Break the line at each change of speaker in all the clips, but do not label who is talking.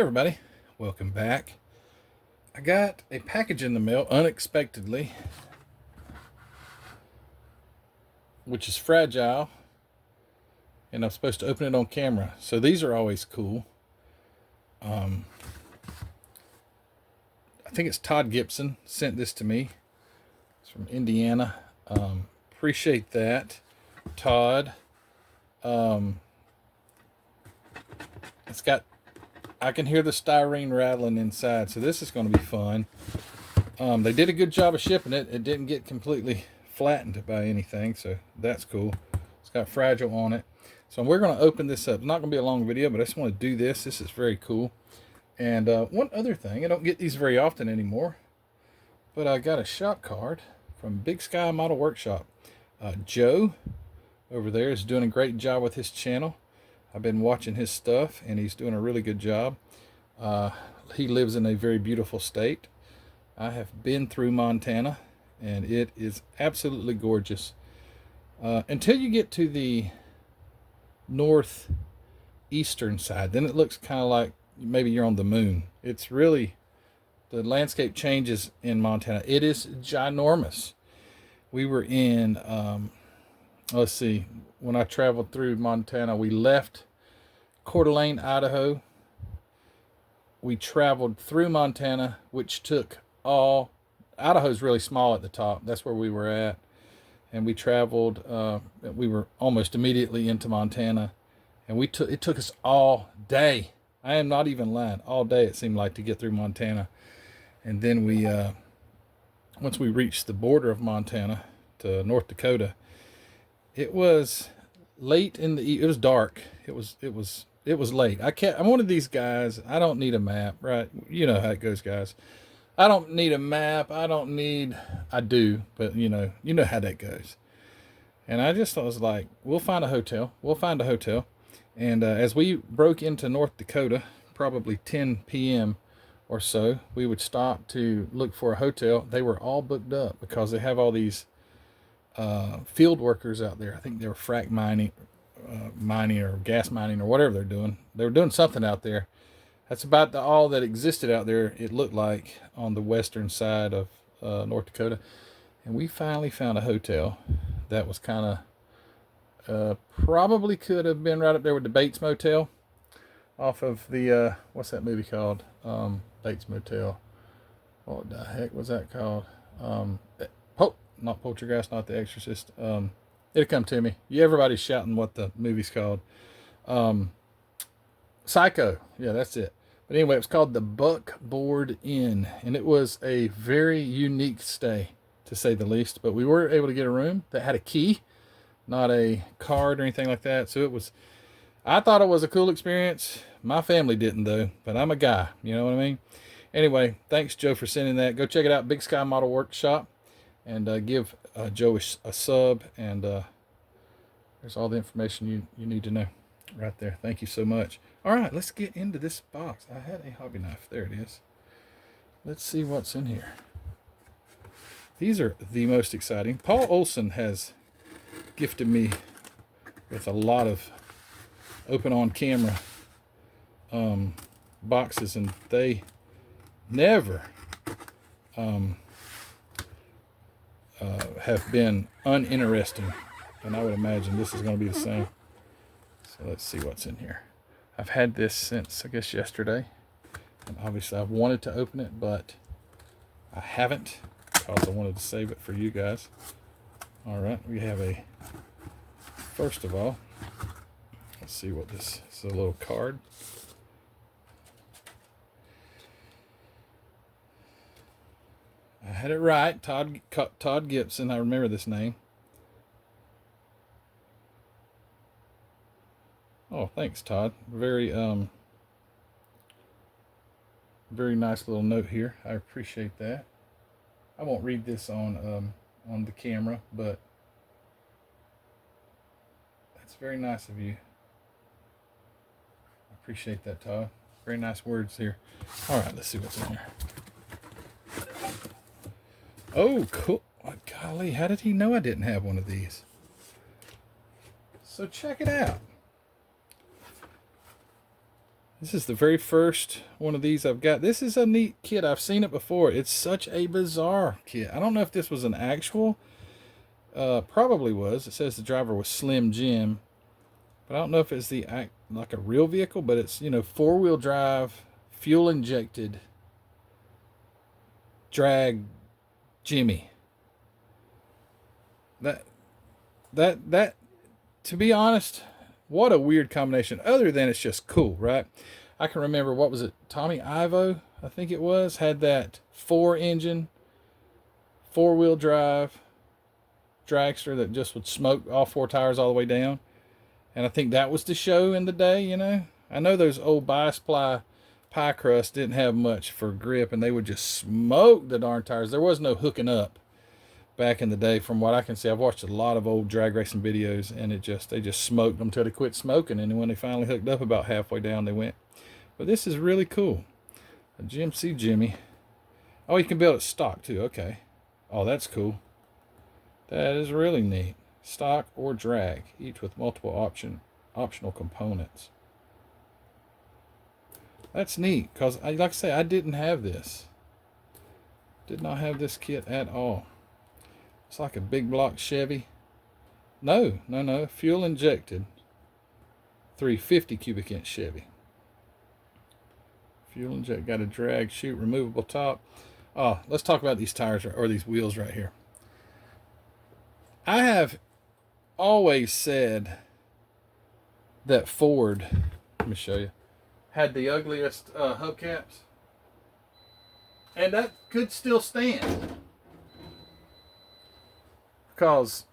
Hey everybody, welcome back. I got a package in the mail unexpectedly, which is fragile, and I'm supposed to open it on camera. So these are always cool. I think it's Todd Gibson sent this to me. It's from Indiana. Appreciate that, Todd. It's got, I can hear the styrene rattling inside, so this is going to be fun. They did a good job of shipping it. It didn't get completely flattened by anything, so that's cool. It's got fragile on it. So we're going to open this up. It's not going to be a long video, but I just want to do this. This is very cool. And one other thing, I don't get these very often anymore, but I got a shop card from Big Sky Model Workshop. Joe over there is doing a great job with his channel. I've been watching his stuff, and he's doing a really good job. He lives in a very beautiful state. I have been through Montana, and it is absolutely gorgeous. Until you get to the northeastern side, then it looks kind of like maybe you're on the moon. It's really, the landscape changes in Montana. It is ginormous. We were in, let's see, when I traveled through Montana, we left Coeur d'Alene, Idaho. We traveled through Montana, which took all, Idaho's really small at the top. That's where we were at. And we traveled, we were almost immediately into Montana. And it took us all day. I am not even lying. All day it seemed like to get through Montana. And then we, once we reached the border of Montana to North Dakota, it was late in the, it was dark. It was late. I'm one of these guys. I don't need a map, right? You know how it goes, guys. I don't need a map. I do, but you know how that goes. And I was like, we'll find a hotel. And as we broke into North Dakota, probably 10 p.m. or so, we would stop to look for a hotel. They were all booked up because they have all these field workers out there. I think they were frack mining or gas mining or whatever they're doing. They were doing something out there. That's about all that existed out there, it looked like, on the western side of North Dakota. And we finally found a hotel that was kind of, probably could have been right up there with the Bates Motel off of the, what's that movie called? Bates Motel. What the heck was that called? Not Poltergeist, not The Exorcist. It'll come to me. Everybody's shouting what the movie's called. Psycho. Yeah, that's it. But anyway, it was called the Buckboard Inn, and it was a very unique stay, to say the least. But we were able to get a room that had a key, not a card or anything like that. So I thought it was a cool experience. My family didn't, though, but I'm a guy. You know what I mean? Anyway, thanks, Joe, for sending that. Go check it out, Big Sky Model Workshop, and give Joe a sub, and there's all the information you need to know right there. Thank you so much. All right, let's get into this box. I had a hobby knife. There it is. Let's see what's in here. These are the most exciting. Paul Olson has gifted me with a lot of open on camera boxes, and they never have been uninteresting, and I would imagine this is going to be the same. So let's see what's in here. I've had this since, I guess, yesterday, and obviously I've wanted to open it, but I haven't because I wanted to save it for you guys. All right, we have first of all, let's see what this is. A little card. I had it right. Todd Gibson. I remember this name. Oh, thanks, Todd. Very nice little note here. I appreciate that. I won't read this on the camera, but that's very nice of you. I appreciate that, Todd. Very nice words here. All right, let's see what's in here. Oh, cool. Oh, golly, how did he know I didn't have one of these? So check it out. This is the very first one of these I've got. This is a neat kit. I've seen it before. It's such a bizarre kit. I don't know if this was an actual. Probably was. It says the driver was Slim Jim. But I don't know if it's like a real vehicle, but it's, 4-wheel drive, fuel injected, drag Jimmy. That to be honest, what a weird combination. Other than it's just cool, right? I can remember, what was it? Tommy Ivo, I think it was, had that 4-engine, 4-wheel drive dragster that just would smoke all 4 tires all the way down. And I think that was the show in the day, I know those old bi-ply pie crust didn't have much for grip, and they would just smoke the darn tires. There was no hooking up back in the day, from what I can see. I've watched a lot of old drag racing videos, and they just smoked them till they quit smoking. And then when they finally hooked up about halfway down, they went. But this is really cool. A GMC Jimmy. Oh, you can build it stock too. Okay. Oh, that's cool. That is really neat. Stock or drag, each with multiple optional components. That's neat, because like I say, I didn't have this. Did not have this kit at all. It's like a big block Chevy. No. Fuel injected 350 cubic inch Chevy. Fuel injected. Got a drag chute, removable top. Oh, let's talk about these tires, or these wheels right here. I have always said that Ford, let me show you, had the ugliest hubcaps, and that could still stand, because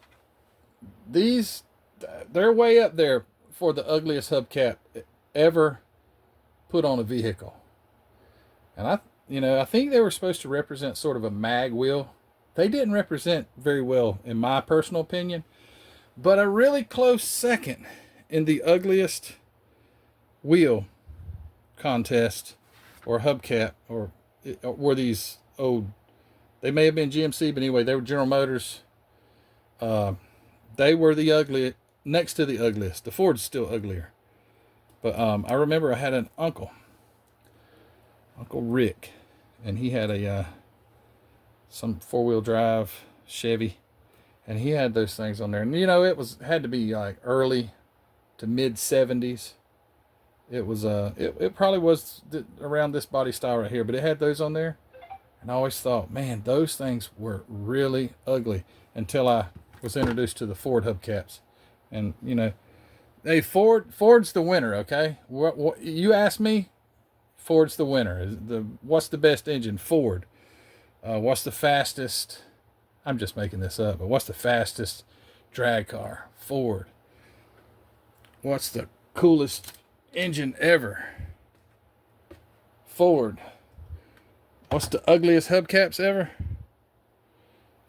they're way up there for the ugliest hubcap ever put on a vehicle. And I think they were supposed to represent sort of a mag wheel. They didn't represent very well, in my personal opinion. But a really close second in the ugliest wheel contest or hubcap, or were these old, they may have been GMC, but anyway, they were General Motors. They were the ugly, next to the ugliest. The Ford's still uglier. But I remember I had an Uncle Rick, and he had some 4-wheel drive Chevy. And he had those things on there. And, it had to be like early to mid 70s. It was, it probably was around this body style right here, but it had those on there. And I always thought, man, those things were really ugly, until I was introduced to the Ford hubcaps. And, hey, Ford's the winner, okay? What you ask me, Ford's the winner. What's the best engine? Ford. What's the fastest? I'm just making this up, but what's the fastest drag car? Ford. What's the coolest engine ever? Ford. What's the ugliest hubcaps ever?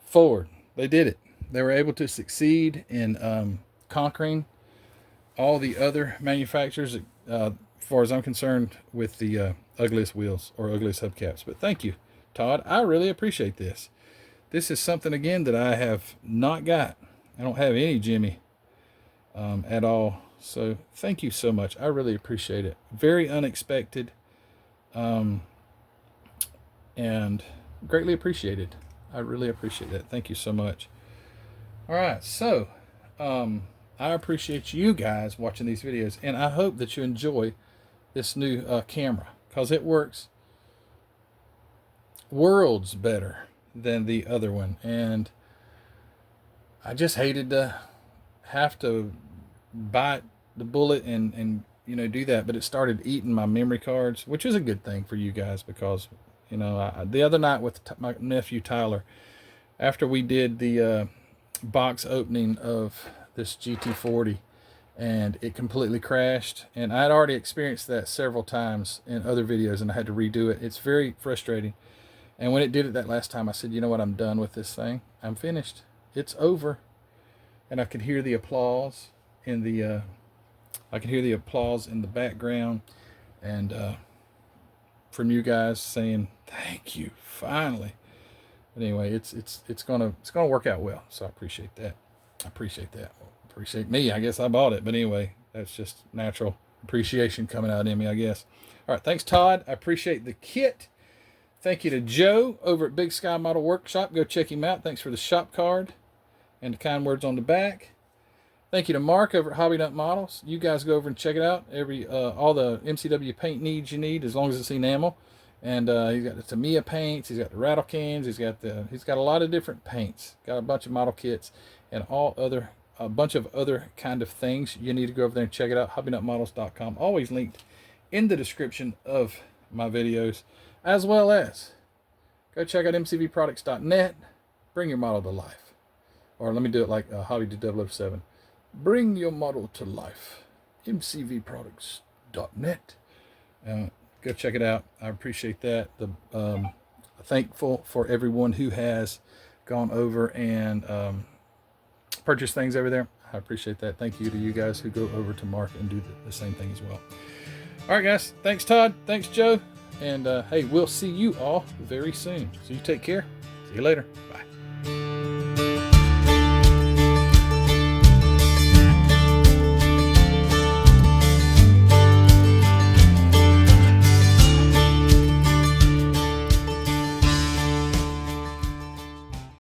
Ford. They did it. They were able to succeed in conquering all the other manufacturers, as far as I'm concerned, with the ugliest wheels or ugliest hubcaps. But thank you, Todd. I really appreciate this. This is something, again, that I have not got. I don't have any Jimmy at all. So thank you so much. I really appreciate it. Very unexpected, and greatly appreciated. I really appreciate that. Thank you so much. All right, so I appreciate you guys watching these videos, and I hope that you enjoy this new camera, because it works worlds better than the other one. And I just hated to have to bite the bullet and do that, but it started eating my memory cards, which is a good thing for you guys, because the other night with my nephew Tyler, after we did the box opening of this GT40, and it completely crashed, and I'd already experienced that several times in other videos, and I had to redo it. It's very frustrating. And when it did it that last time, I said, you know what, I'm done with this thing. I'm finished. It's over. And I could hear the applause in the background, and from you guys saying thank you, finally. But anyway, it's gonna work out well. So I appreciate that. Appreciate me. I guess I bought it, but anyway, that's just natural appreciation coming out in me, I guess. All right, thanks, Todd. I appreciate the kit. Thank you to Joe over at Big Sky Model Workshop. Go check him out. Thanks for the shop card and the kind words on the back. Thank you to Mark over at Hobby Nut Models. You guys go over and check it out. All the MCW paint needs you need, as long as it's enamel. And he's got the Tamiya paints. He's got the rattle cans. He's got a lot of different paints. Got a bunch of model kits and a bunch of other kind of things. You need to go over there and check it out. HobbyNutModels.com. Always linked in the description of my videos, as well as go check out mcvproducts.net. Bring your model to life. Or let me do it like Hobby did 007. Bring your model to life. mcvproducts.net. Go check it out. I appreciate that. Thankful for everyone who has gone over and purchased things over there. I appreciate that. Thank you to you guys who go over to Mark and do the same thing as well. All right, guys. Thanks, Todd. Thanks, Joe. And hey, we'll see you all very soon. So you take care. See you later. Bye.